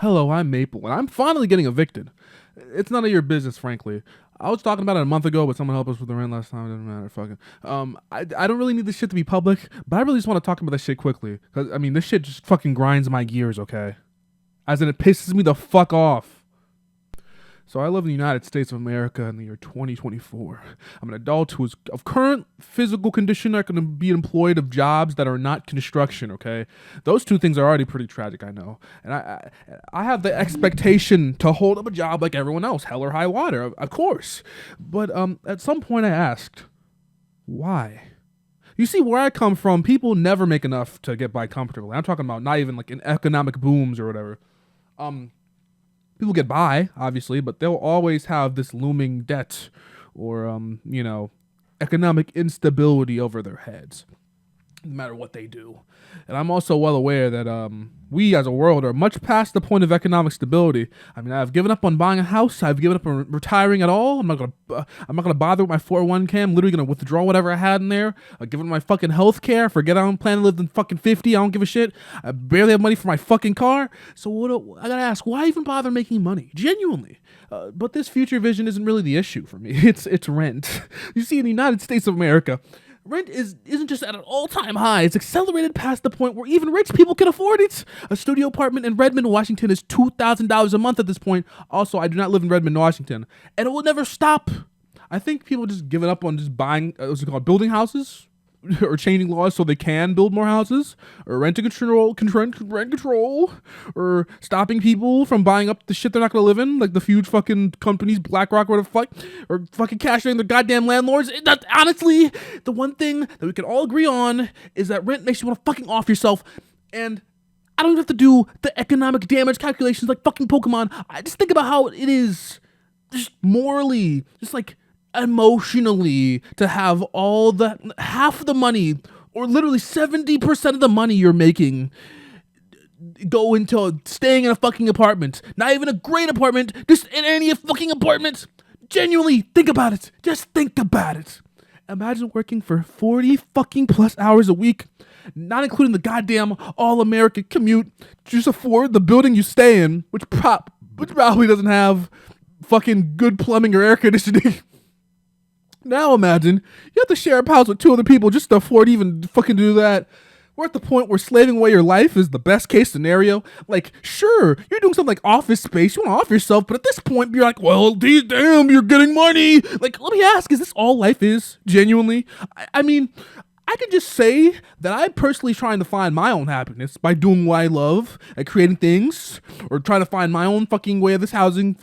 Hello, I'm Maple, and I'm finally getting evicted. It's none of your business, frankly. I was talking about it a month ago, but someone helped us with the rent last time. It doesn't matter. Fucking. I don't really need this shit to be public, but I really just want to talk about this shit quickly. Cause I mean, this shit just fucking grinds my gears. Okay, as in it pisses me the fuck off. So I live in the United States of America in the year 2024. I'm an adult who is of current physical condition not going to be employed of jobs that are not construction, okay? Those two things are already pretty tragic, I know. And I have the expectation to hold up a job like everyone else, hell or high water, of course. But at some point I asked, why? You see, where I come from, people never make enough to get by comfortably. I'm talking about not even like in economic booms or whatever. People get by, obviously, but they'll always have this looming debt or, economic instability over their heads, no matter what they do. And I'm also well aware that we as a world are much past the point of economic stability. I mean, I've given up on buying a house. I've given up on retiring at all. I'm not gonna bother with my 401k. I'm literally gonna withdraw whatever I had in there. I've given up my fucking health care. Forget I don't plan to live than fucking 50. I don't give a shit. I barely have money for my fucking car. So I gotta ask, why even bother making money? Genuinely. But this future vision isn't really the issue for me. It's rent. You see, in the United States of America, rent isn't just at an all-time high. It's accelerated past the point where even rich people can afford it. A studio apartment in Redmond, Washington is $2,000 a month at this point. Also, I do not live in Redmond, Washington. And it will never stop. I think people just given up on just buying, building houses or changing laws so they can build more houses, or rent control, or stopping people from buying up the shit they're not gonna live in, like the huge fucking companies, BlackRock, whatever the fuck, or fucking cashing the goddamn landlords. Honestly, the one thing that we can all agree on is that rent makes you want to fucking off yourself, and I don't even have to do the economic damage calculations like fucking Pokemon. I just think about how it is, just morally, just like emotionally, to have half the money, or literally 70% of the money you're making, go into staying in a fucking apartment. Not even a great apartment, just in any fucking apartment. Genuinely, think about it. Just think about it. Imagine working for 40 fucking plus hours a week, not including the goddamn all-American commute, just afford the building you stay in, which probably doesn't have fucking good plumbing or air conditioning. Now imagine you have to share a house with two other people just to afford even fucking do that. We're at the point where slaving away your life is the best case scenario. Like, sure, you're doing something like Office Space, you want to off yourself, but at this point you're like, well, damn, you're getting money. Like, let me ask, is this all life is? Genuinely? I mean, I could just say that I'm personally trying to find my own happiness by doing what I love and creating things, or trying to find my own fucking way of this housing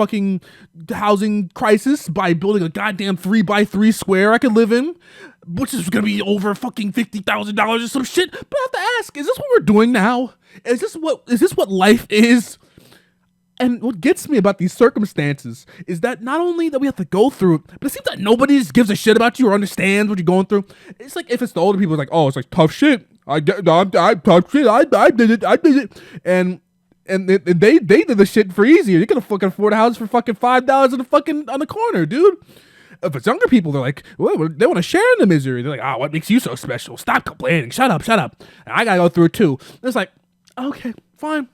crisis by building a goddamn 3x3 square I could live in, which is gonna be over fucking $50,000 or some shit. But I have to ask, is this what we're doing now? Is this what life is? And what gets me about these circumstances is that not only that we have to go through it, but it seems like nobody just gives a shit about you or understands what you're going through. It's like, if it's the older people, it's like, oh, it's like tough shit. I tough shit. I did it. And they did the shit for easier. You can fucking afford a house for fucking $5 on the corner, dude. If it's younger people, they're like, well, they want to share in the misery. They're like, what makes you so special? Stop complaining. Shut up. And I gotta go through it too. And it's like, okay, fine.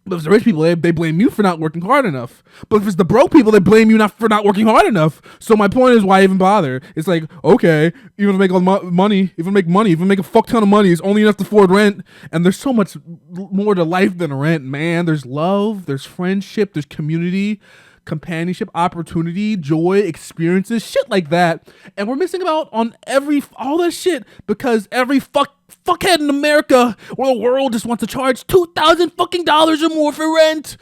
But if it's the rich people, they blame you for not working hard enough. But if it's the broke people, they blame you for not working hard enough. So my point is, why even bother? It's like, okay, even make money, even make a fuck ton of money, it's only enough to afford rent. And there's so much more to life than rent, man. There's love, there's friendship, there's community, companionship, opportunity, joy, experiences, shit like that. And we're missing out on all that shit because every fuckhead in America or the world just wants to charge $2,000 fucking dollars or more for rent.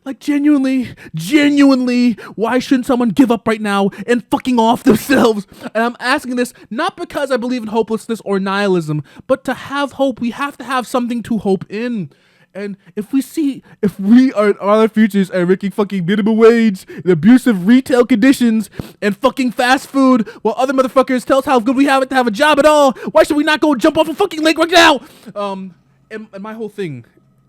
Like, genuinely, why shouldn't someone give up right now and fucking off themselves? And I'm asking this not because I believe in hopelessness or nihilism, but to have hope, we have to have something to hope in. And if we are in our futures and making fucking minimum wage and abusive retail conditions and fucking fast food while other motherfuckers tell us how good we have it to have a job at all, why should we not go jump off a fucking lake right now? And my whole thing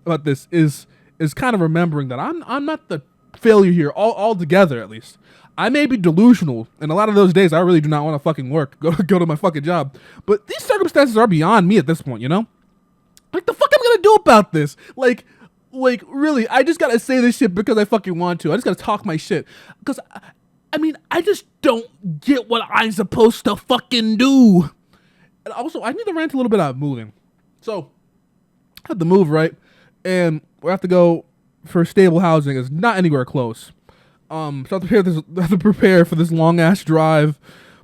about this is kind of remembering that I'm not the failure here altogether, at least. I may be delusional, and a lot of those days I really do not want to fucking work, go to my fucking job. But these circumstances are beyond me at this point, you know? Like, the fuck am I gonna do about this? Like, Like, really, I just gotta say this shit because I fucking want to. I just gotta talk my shit. Because, I mean, I just don't get what I'm supposed to fucking do. And also, I need to rant a little bit about moving. So, I have to move, right? And we have to go for stable housing. It's not anywhere close. So I have to prepare for this long ass drive,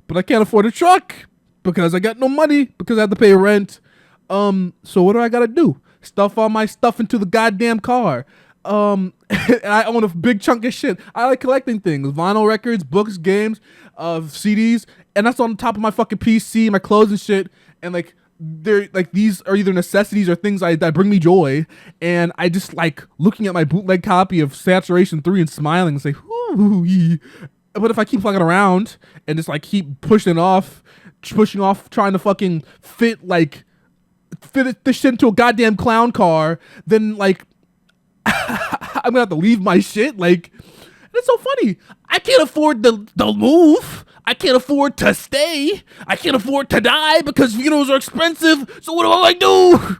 but I can't afford a truck because I got no money because I have to pay rent. So what do I gotta do? Stuff all my stuff into the goddamn car. And I own a big chunk of shit. I like collecting things: vinyl records, books, games, CDs, and that's on top of my fucking PC, my clothes and shit. And like, they're like, these are either necessities or things that bring me joy. And I just like looking at my bootleg copy of Saturation 3 and smiling and say, "Ooh." But if I keep fucking around and just like keep pushing off, trying to fucking fit this shit into a goddamn clown car, then like I'm gonna have to leave my shit. Like, it's so funny. I can't afford the move. I can't afford to stay. I can't afford to die because funerals are expensive. So what do I do?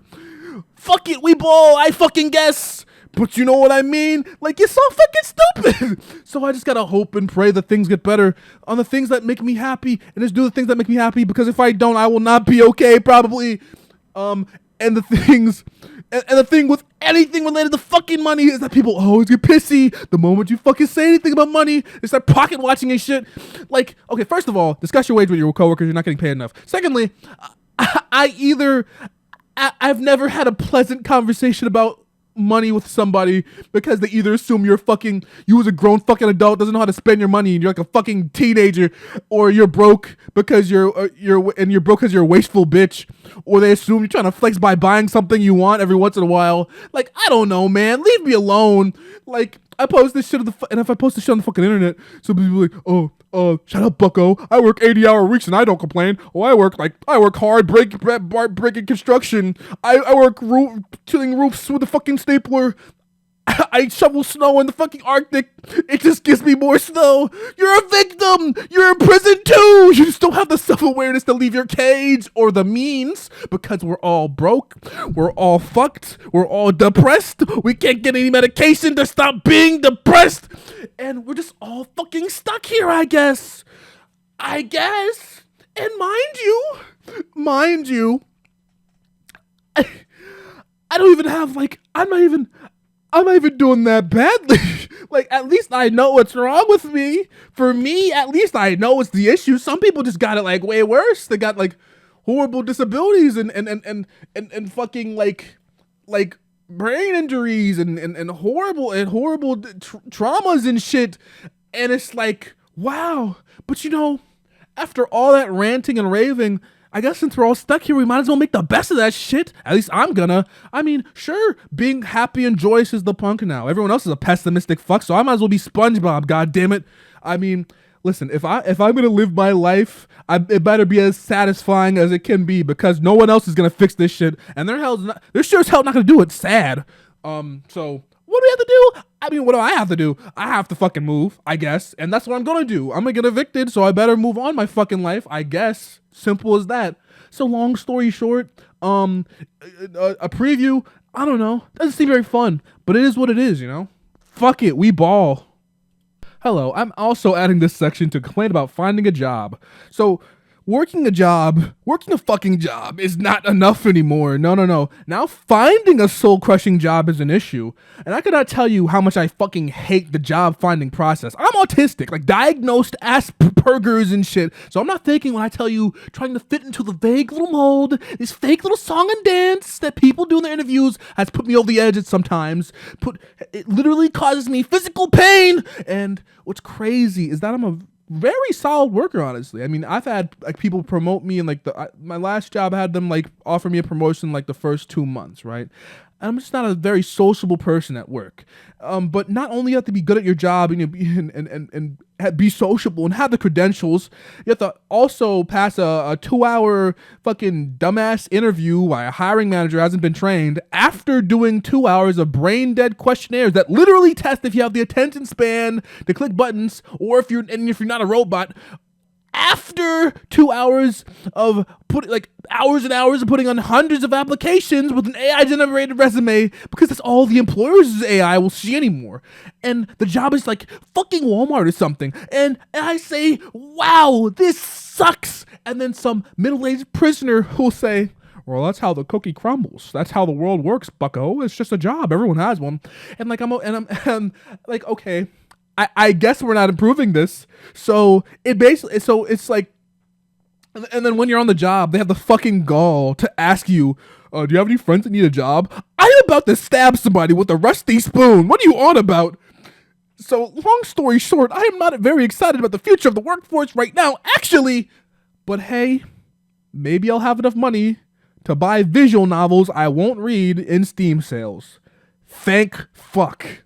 Fuck it, we ball. I fucking guess. But you know what I mean? Like, it's so fucking stupid. So I just gotta hope and pray that things get better on the things that make me happy, and just do the things that make me happy, because if I don't, I will not be okay, probably. And the thing with anything related to fucking money is that people always get pissy the moment you fucking say anything about money. They start pocket watching and shit. Like, okay, first of all, discuss your wage with your coworkers. You're not getting paid enough. Secondly, I've never had a pleasant conversation about money with somebody because they either assume you as a grown fucking adult doesn't know how to spend your money and you're like a fucking teenager, or you're broke because you're broke because you're a wasteful bitch, or they assume you're trying to flex by buying something you want every once in a while. Like, I don't know, man. Leave me alone. Like, I post this shit and if I post this shit on the fucking internet, some people are like, oh, shut up, bucko. I work 80-hour weeks and I don't complain. Oh, I work hard, breaking construction. I work tilling roofs with a fucking stapler. I shovel snow in the fucking Arctic. It just gives me more snow. You're a victim. You're in prison too. You just don't have the self-awareness to leave your cage or the means, because we're all broke. We're all fucked. We're all depressed. We can't get any medication to stop being depressed. And we're just all fucking stuck here, I guess. And mind you, I don't even have I'm not even doing that badly. Like, at least I know what's wrong with me. For me, at least I know it's the issue. Some people just got it like way worse. They got like horrible disabilities and fucking like brain injuries and horrible traumas and shit. And it's like, wow. But you know, after all that ranting and raving, I guess since we're all stuck here, we might as well make the best of that shit. At least I'm gonna. I mean, sure, being happy and joyous is the punk now. Everyone else is a pessimistic fuck, so I might as well be SpongeBob, god damn it. I mean, listen, if I'm gonna live my life, it better be as satisfying as it can be, because no one else is gonna fix this shit, and they're sure as hell not gonna do it. Sad. So what do we have to do? I mean, what do I have to do? I have to fucking move, I guess, and that's what I'm gonna do. I'm gonna get evicted, so I better move on my fucking life, I guess. Simple as that. So long story short, a preview, I don't know, doesn't seem very fun, but it is what it is, you know? Fuck it, we ball. Hello, I'm also adding this section to complain about finding a job. So, working a fucking job is not enough anymore. No. Now finding a soul-crushing job is an issue. And I cannot tell you how much I fucking hate the job finding process. I'm autistic, like diagnosed Asperger's and shit. So I'm not thinking when I tell you trying to fit into the vague little mold, this fake little song and dance that people do in their interviews has put me over the edge at sometimes. It literally causes me physical pain. And what's crazy is that I'm a very solid worker, honestly. I mean, I've had like people promote me, and like my last job, I had them like offer me a promotion like the first 2 months, right? And I'm just not a very sociable person at work. But not only you have to be good at your job and be sociable and have the credentials, you have to also pass a 2-hour fucking dumbass interview by a hiring manager who hasn't been trained, after doing 2 hours of brain dead questionnaires that literally test if you have the attention span to click buttons, or if you're not a robot. after 2 hours of putting like hours and hours of putting on hundreds of applications with an AI generated resume, because that's all the employers' AI will see anymore. And the job is like fucking Walmart or something. And I say, wow, this sucks. And then some middle-aged prisoner will say, well, that's how the cookie crumbles. That's how the world works, bucko. It's just a job. Everyone has one. And like I'm like, okay, I guess we're not improving this. So it's like, and then when you're on the job, they have the fucking gall to ask you, do you have any friends that need a job? I'm about to stab somebody with a rusty spoon. What are you on about? So long story short, I am not very excited about the future of the workforce right now, actually. But hey, maybe I'll have enough money to buy visual novels I won't read in Steam sales. Thank fuck.